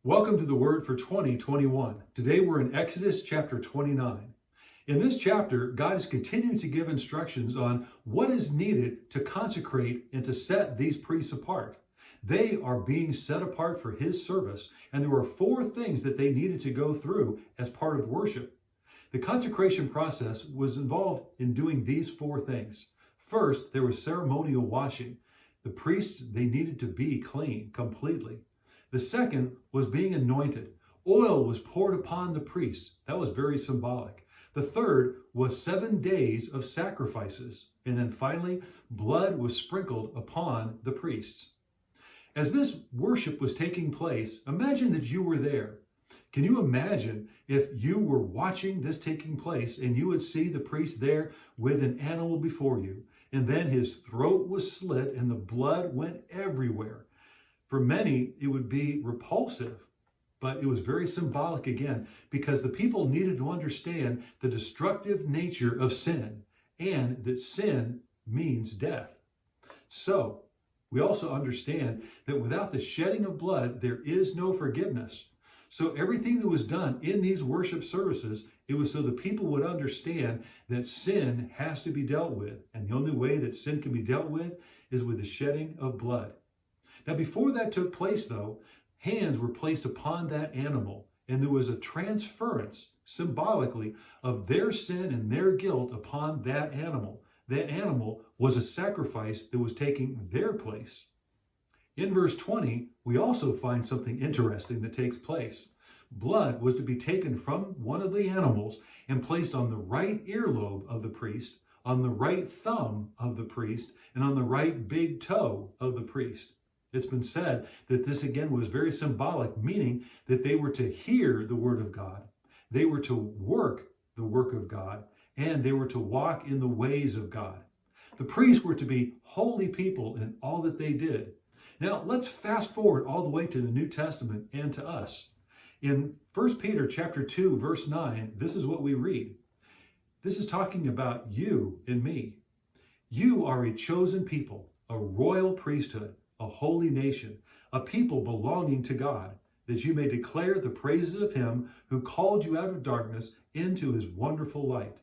Welcome to the Word for 2021. Today we're in Exodus chapter 29. In this chapter, God is continuing to give instructions on what is needed to consecrate and to set these priests apart. They are being set apart for His service, and there were 4 things that they needed to go through as part of worship. The consecration process was involved in doing these 4 things. First, there was ceremonial washing. The priests, they needed to be clean completely. The second was being anointed. Oil was poured upon the priests. That was very symbolic. The third was 7 days of sacrifices. And then finally, blood was sprinkled upon the priests. As this worship was taking place, imagine that you were there. Can you imagine if you were watching this taking place and you would see the priest there with an animal before you, and then his throat was slit and the blood went everywhere? For many, it would be repulsive, but it was very symbolic again, because the people needed to understand the destructive nature of sin, and that sin means death. So, we also understand that without the shedding of blood, there is no forgiveness. So everything that was done in these worship services, it was so the people would understand that sin has to be dealt with. And the only way that sin can be dealt with is with the shedding of blood. Now, before that took place, though, hands were placed upon that animal, and there was a transference, symbolically, of their sin and their guilt upon that animal. That animal was a sacrifice that was taking their place. In verse 20, we also find something interesting that takes place. Blood was to be taken from one of the animals and placed on the right earlobe of the priest, on the right thumb of the priest, and on the right big toe of the priest. It's been said that this again was very symbolic, meaning that they were to hear the word of God, they were to work the work of God, and they were to walk in the ways of God. The priests were to be holy people in all that they did. Now, let's fast forward all the way to the New Testament and to us. In 1 Peter chapter 2, verse 9, this is what we read. This is talking about you and me. You are a chosen people, a royal priesthood, a holy nation, a people belonging to God, that you may declare the praises of Him who called you out of darkness into His wonderful light.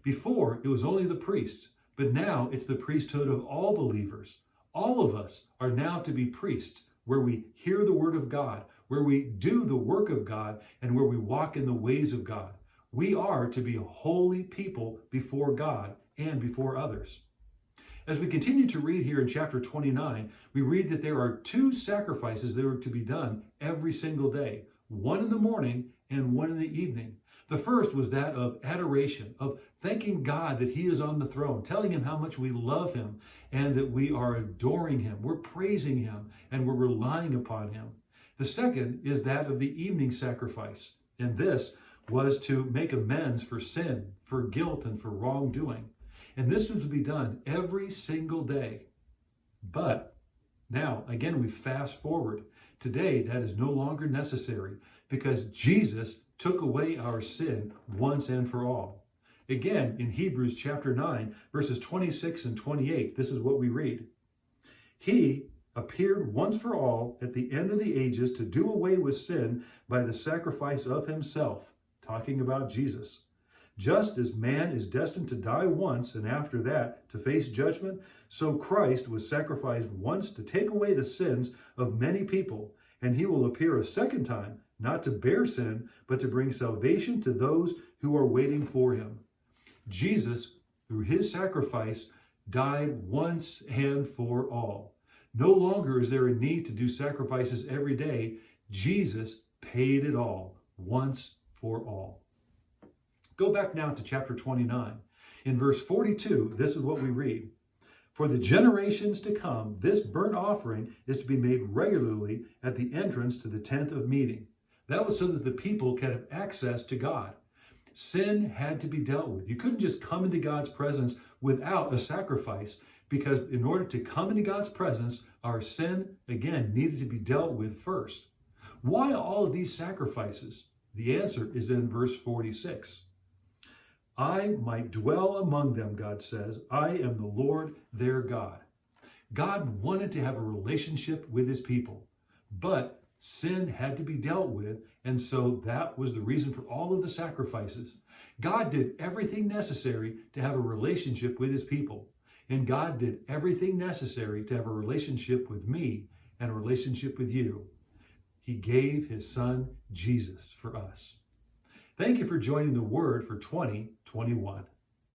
Before, it was only the priests, but now it's the priesthood of all believers. All of us are now to be priests, where we hear the word of God, where we do the work of God, and where we walk in the ways of God. We are to be a holy people before God and before others. As we continue to read here in chapter 29, we read that there are 2 sacrifices that are to be done every single day, one in the morning and one in the evening. The first was that of adoration, of thanking God that He is on the throne, telling Him how much we love Him and that we are adoring Him, we're praising Him, and we're relying upon Him. The second is that of the evening sacrifice, and this was to make amends for sin, for guilt, and for wrongdoing. And this was to be done every single day. But now, again, we fast forward. Today, that is no longer necessary because Jesus took away our sin once and for all. Again, in Hebrews chapter 9, verses 26 and 28, this is what we read. He appeared once for all at the end of the ages to do away with sin by the sacrifice of Himself, talking about Jesus. Just as man is destined to die once and after that to face judgment, so Christ was sacrificed once to take away the sins of many people, and He will appear a second time, not to bear sin, but to bring salvation to those who are waiting for Him. Jesus, through His sacrifice, died once and for all. No longer is there a need to do sacrifices every day. Jesus paid it all, once for all. Go back now to chapter 29. In verse 42, this is what we read. For the generations to come, this burnt offering is to be made regularly at the entrance to the tent of meeting. That was so that the people could have access to God. Sin had to be dealt with. You couldn't just come into God's presence without a sacrifice, because in order to come into God's presence, our sin, again, needed to be dealt with first. Why all of these sacrifices? The answer is in verse 46. I might dwell among them, God says. I am the Lord their God. God wanted to have a relationship with His people, but Sin had to be dealt with, and so that was the reason for all of the sacrifices. God did everything necessary to have a relationship with his people, and God did everything necessary to have a relationship with me and a relationship with you. He gave his son, Jesus, for us. Thank you for joining the Word for 2021.